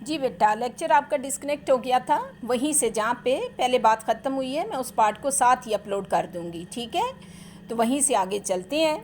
جی بیٹا، lecture آپ کا disconnect ہو گیا تھا، وہیں سے جہاں پہ پہلے بات ختم ہوئی ہے میں اس پارٹ کو ساتھ ہی اپلوڈ کر دوں گی، ٹھیک ہے؟ تو وہیں سے آگے چلتے ہیں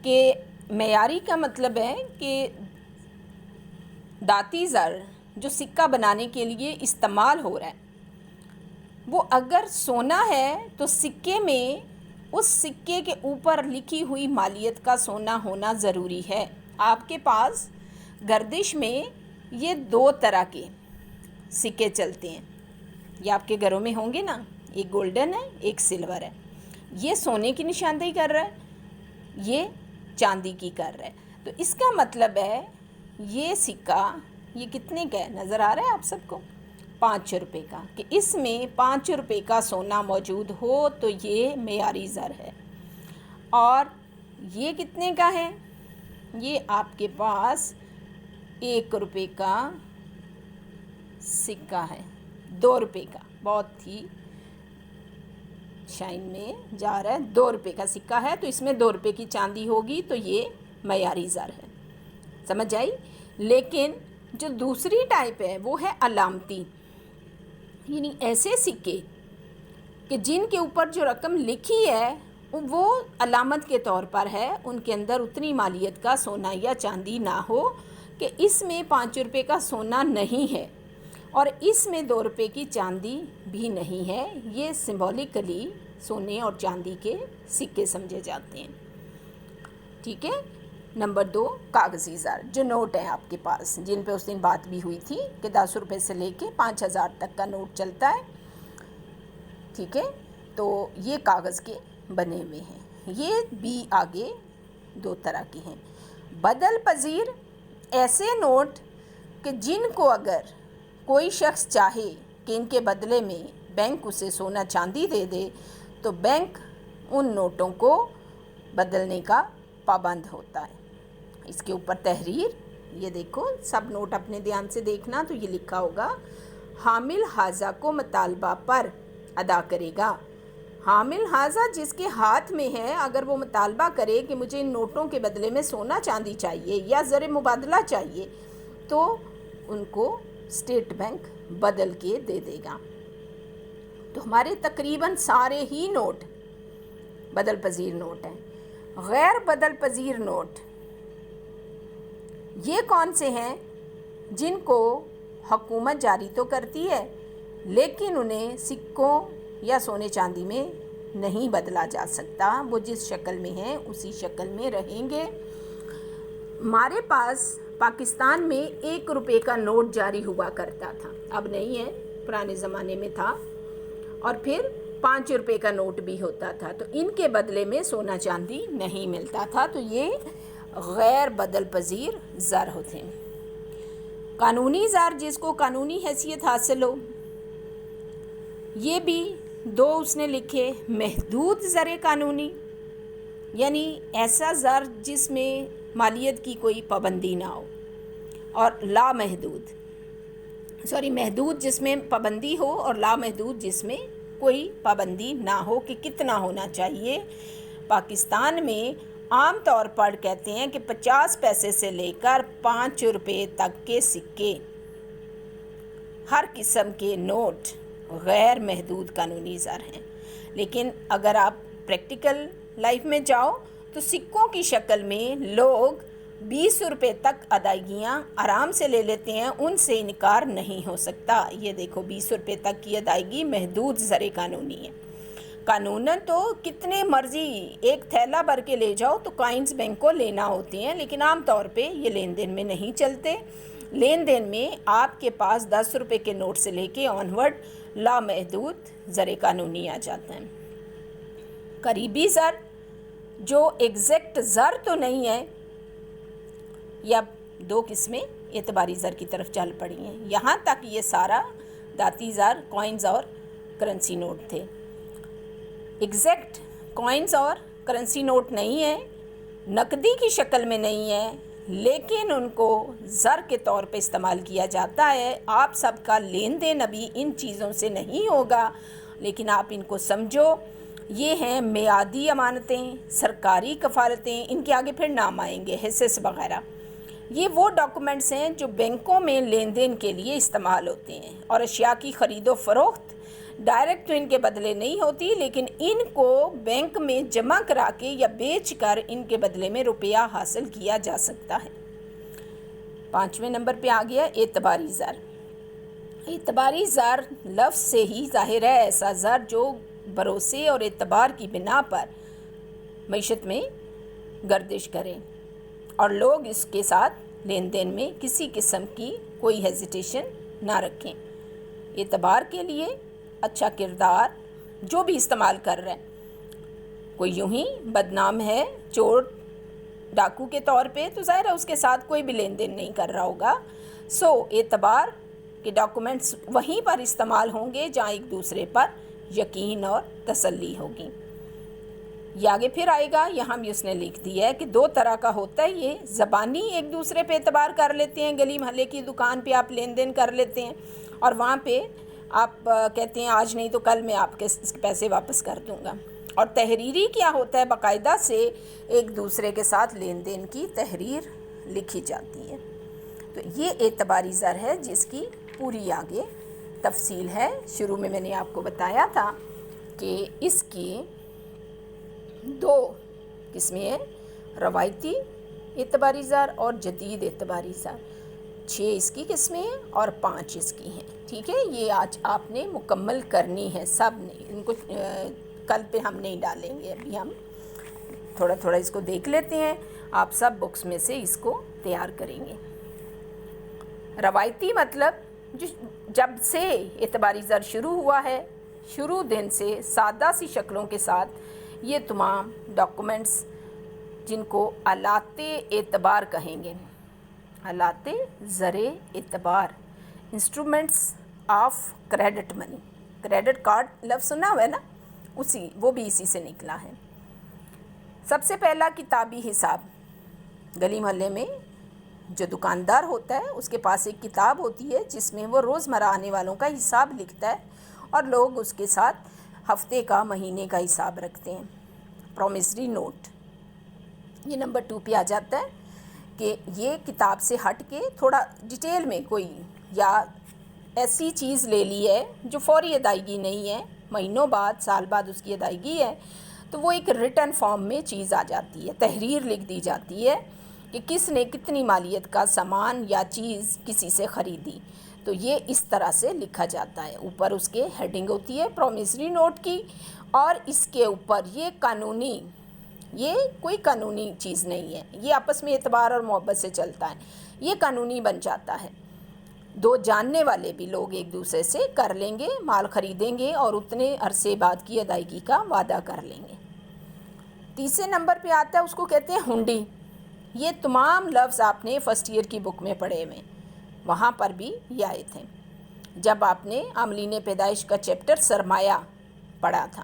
کہ معیاری کا مطلب ہے کہ داتی زر جو سکہ بنانے کے لیے استعمال ہو رہا ہے وہ اگر سونا ہے تو سکے میں اس سکے کے اوپر لکھی ہوئی مالیت کا سونا ہونا ضروری ہے۔ آپ کے پاس گردش میں یہ دو طرح کے سکے چلتے ہیں، یہ آپ کے گھروں میں ہوں گے نا، ایک گولڈن ہے ایک سلور ہے، یہ سونے کی نشاندہی کر رہا ہے، یہ چاندی کی کر رہا ہے۔ تو اس کا مطلب ہے یہ سکہ یہ کتنے کا ہے نظر آ رہا ہے آپ سب کو؟ 5 روپے کا، کہ اس میں 5 روپے کا سونا موجود ہو تو یہ معیاری زر ہے۔ اور یہ کتنے کا ہے؟ یہ آپ کے پاس 1 روپے کا سکہ ہے، 2 روپے کا، بہت ہی شائن میں جا رہا ہے، 2 روپے کا سکہ ہے تو اس میں 2 روپے کی چاندی ہوگی تو یہ معیاری زر ہے، سمجھ آئی؟ لیکن جو دوسری ٹائپ ہے وہ ہے علامتی، یعنی ایسے سکے کہ جن کے اوپر جو رقم لکھی ہے وہ علامت کے طور پر ہے، ان کے اندر اتنی مالیت کا سونا یا چاندی نہ ہو کہ اس میں 5 روپے کا سونا نہیں ہے اور اس میں 2 روپے کی چاندی بھی نہیں ہے، یہ سمبولکلی سونے اور چاندی کے سکے سمجھے جاتے ہیں، ٹھیک ہے؟ نمبر 2 کاغذی زر، جو نوٹ ہیں آپ کے پاس جن پہ اس دن بات بھی ہوئی تھی کہ 10 روپے سے لے کے 5000 تک کا نوٹ چلتا ہے، ٹھیک ہے؟ تو یہ کاغذ کے بنے ہوئے ہیں، یہ بھی آگے 2 طرح کے ہیں۔ بدل پذیر ایسے نوٹ کہ جن کو اگر کوئی شخص چاہے کہ ان کے بدلے میں بینک اسے سونا چاندی دے دے تو بینک ان نوٹوں کو بدلنے کا پابند ہوتا ہے۔ اس کے اوپر تحریر یہ دیکھو، سب نوٹ اپنے دھیان سے دیکھنا، تو یہ لکھا ہوگا حامل حاضہ کو مطالبہ پر ادا کرے گا۔ حامل حاضہ جس کے ہاتھ میں ہے اگر وہ مطالبہ کرے کہ مجھے ان نوٹوں کے بدلے میں سونا چاندی چاہیے یا زر مبادلہ چاہیے تو ان کو اسٹیٹ بینک بدل کے دے دے گا۔ تو ہمارے تقریباً سارے ہی نوٹ بدل پذیر نوٹ ہیں۔ غیر بدل پذیر نوٹ یہ کون سے ہیں؟ جن کو حکومت جاری تو کرتی ہے لیکن انہیں سکوں یا سونے چاندی میں نہیں بدلا جا سکتا، وہ جس شکل میں ہیں اسی شکل میں رہیں گے۔ ہمارے پاس پاکستان میں 1 روپے کا نوٹ جاری ہوا کرتا تھا، اب نہیں ہے، پرانے زمانے میں تھا، اور پھر 5 روپے کا نوٹ بھی ہوتا تھا، تو ان کے بدلے میں سونا چاندی نہیں ملتا تھا، تو یہ غیر بدل پذیر زر ہوتے ہیں۔ قانونی زر جس کو قانونی حیثیت حاصل ہو، یہ بھی 2 اس نے لکھے، محدود زر قانونی، یعنی ایسا زر جس میں مالیت کی کوئی پابندی نہ ہو، اور محدود جس میں پابندی ہو اور لامحدود جس میں کوئی پابندی نہ ہو کہ کتنا ہونا چاہیے۔ پاکستان میں عام طور پر کہتے ہیں کہ 50 پیسے سے لے کر 5 روپے تک کے سکے، ہر قسم کے نوٹ غیر محدود قانونی زر ہیں۔ لیکن اگر آپ پریکٹیکل لائف میں جاؤ تو سکوں کی شکل میں لوگ 20 روپے تک ادائیگیاں آرام سے لے لیتے ہیں، ان سے انکار نہیں ہو سکتا۔ یہ دیکھو 20 روپے تک کی ادائیگی محدود زر قانونی ہے۔ قانوناً تو کتنے مرضی ایک تھیلا بھر کے لے جاؤ تو کوائنز بینک کو لینا ہوتے ہیں، لیکن عام طور پہ یہ لین دین میں نہیں چلتے۔ لین دین میں آپ کے پاس 10 روپے کے نوٹ سے لے کے آنورڈ لامحدود زر قانونی آ جاتا ہے۔ قریبی زر جو ایگزیکٹ زر تو نہیں ہے، یا 2 قسمیں اعتباری زر کی طرف چل پڑی ہیں، یہاں تک یہ سارا داتی زر کوائنز اور کرنسی نوٹ تھے۔ ایگزیکٹ کوائنز اور کرنسی نوٹ نہیں ہے، نقدی کی شکل میں نہیں ہے، لیکن ان کو زر کے طور پہ استعمال کیا جاتا ہے۔ آپ سب کا لین دین ابھی ان چیزوں سے نہیں ہوگا، لیکن آپ ان کو سمجھو، یہ ہیں میعادی امانتیں، سرکاری کفالتیں، ان کے آگے پھر نام آئیں گے، حصص وغیرہ۔ یہ وہ ڈاکومنٹس ہیں جو بینکوں میں لین دین کے لیے استعمال ہوتے ہیں، اور اشیاء کی خرید و فروخت ڈائریکٹ تو ان کے بدلے نہیں ہوتی، لیکن ان کو بینک میں جمع کرا کے یا بیچ کر ان کے بدلے میں روپیہ حاصل کیا جا سکتا ہے۔ 5ویں نمبر پہ آ گیا اعتباری زر۔ اعتباری زر لفظ سے ہی ظاہر ہے ایسا زر جو بھروسے اور اعتبار کی بنا پر معیشت میں گردش کریں اور لوگ اس کے ساتھ لین دین میں کسی قسم کی کوئی ہیزیٹیشن نہ رکھیں۔ اعتبار کے لیے اچھا کردار جو بھی استعمال کر رہا ہے، کوئی یوں ہی بدنام ہے چور ڈاکو کے طور پہ، تو ظاہر ہے اس کے ساتھ کوئی بھی لین دین نہیں کر رہا ہوگا۔ اعتبار کے ڈاکومنٹس وہیں پر استعمال ہوں گے جہاں ایک دوسرے پر یقین اور تسلی ہوگی۔ یہ آگے پھر آئے گا، یہاں بھی اس نے لکھ دیا ہے کہ 2 طرح کا ہوتا ہے یہ، زبانی ایک دوسرے پہ اعتبار کر لیتے ہیں، گلی محلے کی دکان پہ آپ لین دین کر لیتے ہیں اور وہاں پہ آپ کہتے ہیں آج نہیں تو کل میں آپ کے پیسے واپس کر دوں گا۔ اور تحریری کیا ہوتا ہے، باقاعدہ سے ایک دوسرے کے ساتھ لین دین کی تحریر لکھی جاتی ہے۔ تو یہ اعتباری زر ہے جس کی پوری آگے تفصیل ہے۔ شروع میں نے آپ کو بتایا تھا کہ اس کی 2 قسمیں ہیں، روایتی اعتباری زر اور جدید اعتباری زر۔ 6 اس کی قسمیں ہیں اور 5 اس کی ہیں، ٹھیک ہے۔ یہ آج آپ نے مکمل کرنی ہے سب نے، ان کو کل پہ ہم نہیں ڈالیں گے، ابھی ہم تھوڑا تھوڑا اس کو دیکھ لیتے ہیں، آپ سب بکس میں سے اس کو تیار کریں گے۔ روایتی مطلب جب سے اعتباری زر شروع ہوا ہے، شروع دن سے سادہ سی شکلوں کے ساتھ یہ تمام ڈاکومنٹس جن کو آلات اعتبار کہیں گے، آلات زر اعتبار، instruments of credit money, credit card لفظ سنا ہوا ہے نا، وہ بھی اسی سے نکلا ہے۔ سب سے پہلا کتابی حساب، گلی محلے میں جو دکاندار ہوتا ہے اس کے پاس ایک کتاب ہوتی ہے جس میں وہ روزمرہ آنے والوں کا حساب لکھتا ہے اور لوگ اس کے ساتھ ہفتے کا، مہینے کا حساب رکھتے ہیں۔ پرومسری نوٹ، یہ نمبر 2 پہ آ جاتا ہے کہ یہ کتاب سے ہٹ کے تھوڑا ڈیٹیل میں کوئی یا ایسی چیز لے لی ہے جو فوری ادائیگی نہیں ہے، مہینوں بعد، سال بعد اس کی ادائیگی ہے، تو وہ ایک ریٹن فارم میں چیز آ جاتی ہے، تحریر لکھ دی جاتی ہے کہ کس نے کتنی مالیت کا سامان یا چیز کسی سے خریدی، تو یہ اس طرح سے لکھا جاتا ہے۔ اوپر اس کے ہیڈنگ ہوتی ہے پرومسری نوٹ کی، اور اس کے اوپر یہ کوئی قانونی چیز نہیں ہے، یہ آپس میں اعتبار اور محبت سے چلتا ہے، یہ قانونی بن جاتا ہے۔ 2 جاننے والے بھی لوگ ایک دوسرے سے کر لیں گے، مال خریدیں گے اور اتنے عرصے بعد کی ادائیگی کا وعدہ کر لیں گے۔ تیسرے نمبر پہ آتا ہے، اس کو کہتے ہیں ہنڈی۔ یہ تمام لفظ آپ نے فرسٹ ایئر کی بک میں پڑھے ہوئے، وہاں پر بھی یہ آئے تھے جب آپ نے عاملین پیدائش کا چیپٹر سرمایہ پڑھا تھا۔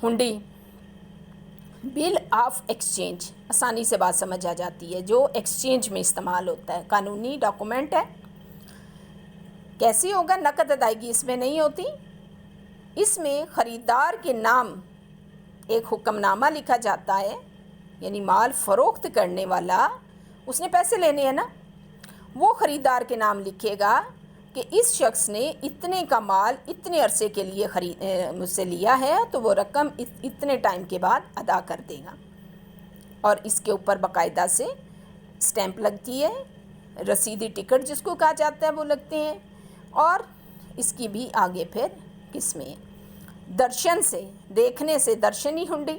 ہنڈی، بل آف ایکسچینج، آسانی سے بات سمجھ آ جاتی ہے، جو ایکسچینج میں استعمال ہوتا ہے، قانونی ڈاکومنٹ ہے۔ کیسی ہوگا؟ نقد ادائیگی اس میں نہیں ہوتی، اس میں خریدار کے نام ایک حکم نامہ لکھا جاتا ہے، یعنی مال فروخت کرنے والا، اس نے پیسے لینے ہیں نا، وہ خریدار کے نام لکھے گا کہ اس شخص نے اتنے کا مال اتنے عرصے کے لیے مجھ سے لیا ہے، تو وہ رقم اتنے ٹائم کے بعد ادا کر دے گا، اور اس کے اوپر باقاعدہ سے سٹیمپ لگتی ہے، رسیدی ٹکٹ جس کو کہا جاتا ہے وہ لگتے ہیں، اور اس کی بھی آگے پھر قسمیں۔ درشن سے، دیکھنے سے، درشنی ہنڈی،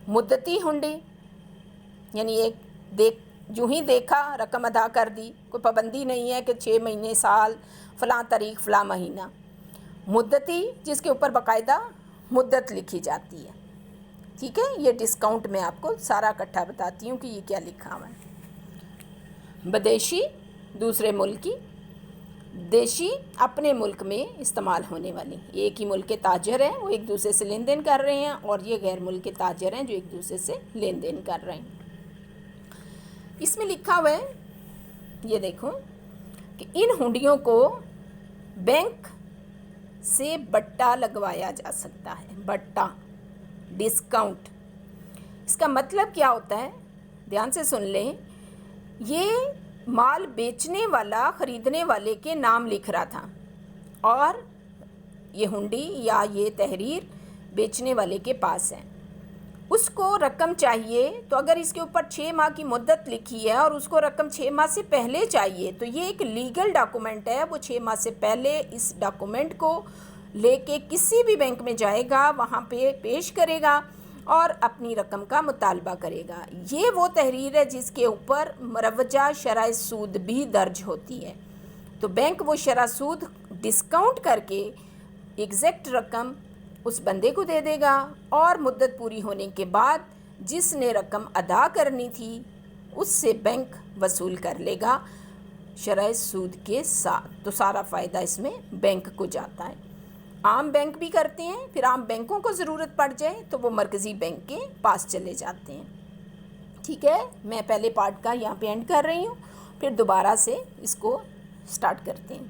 مدتی ہنڈی، یعنی یوں ہی دیکھا رقم ادا کر دی، کوئی پابندی نہیں ہے کہ 6 مہینے، سال، فلاں تاریخ، فلاں مہینہ۔ مدتی، جس کے اوپر باقاعدہ مدت لکھی جاتی ہے، ٹھیک ہے۔ یہ ڈسکاؤنٹ میں آپ کو سارا اکٹھا بتاتی ہوں کہ یہ کیا لکھا ہوا ہے۔ بدیشی، دوسرے ملک کی، دیشی، اپنے ملک میں استعمال ہونے والی، ایک ہی ملک کے تاجر ہیں وہ ایک دوسرے سے لین دین کر رہے ہیں، اور یہ غیر ملک کے تاجر ہیں جو ایک دوسرے سے لین دین کر رہے ہیں۔ اس میں لکھا ہوا ہے، یہ دیکھو کہ ان ہنڈیوں کو بینک سے بٹا لگوایا جا سکتا ہے، بٹا، ڈسکاؤنٹ۔ اس کا مطلب کیا ہوتا ہے؟ دھیان سے سن لیں، یہ مال بیچنے والا خریدنے والے کے نام لکھ رہا تھا اور یہ ہنڈی یا یہ تحریر بیچنے والے کے پاس ہے. اس کو رقم چاہیے تو اگر اس کے اوپر 6 ماہ کی مدت لکھی ہے اور اس کو رقم 6 ماہ سے پہلے چاہیے تو یہ ایک لیگل ڈاکومنٹ ہے. وہ 6 ماہ سے پہلے اس ڈاکومنٹ کو لے کے کسی بھی بینک میں جائے گا, وہاں پہ پیش کرے گا اور اپنی رقم کا مطالبہ کرے گا. یہ وہ تحریر ہے جس کے اوپر مروجہ شرح سود بھی درج ہوتی ہے. تو بینک وہ شرح سود ڈسکاؤنٹ کر کے ایگزیکٹ رقم اس بندے کو دے دے گا اور مدت پوری ہونے کے بعد جس نے رقم ادا کرنی تھی اس سے بینک وصول کر لے گا شرح سود کے ساتھ. تو سارا فائدہ اس میں بینک کو جاتا ہے. عام بینک بھی کرتے ہیں, پھر عام بینکوں کو ضرورت پڑ جائے تو وہ مرکزی بینک کے پاس چلے جاتے ہیں. ٹھیک ہے, میں پہلے پارٹ کا یہاں پہ اینڈ کر رہی ہوں, پھر دوبارہ سے اس کو سٹارٹ کرتے ہیں.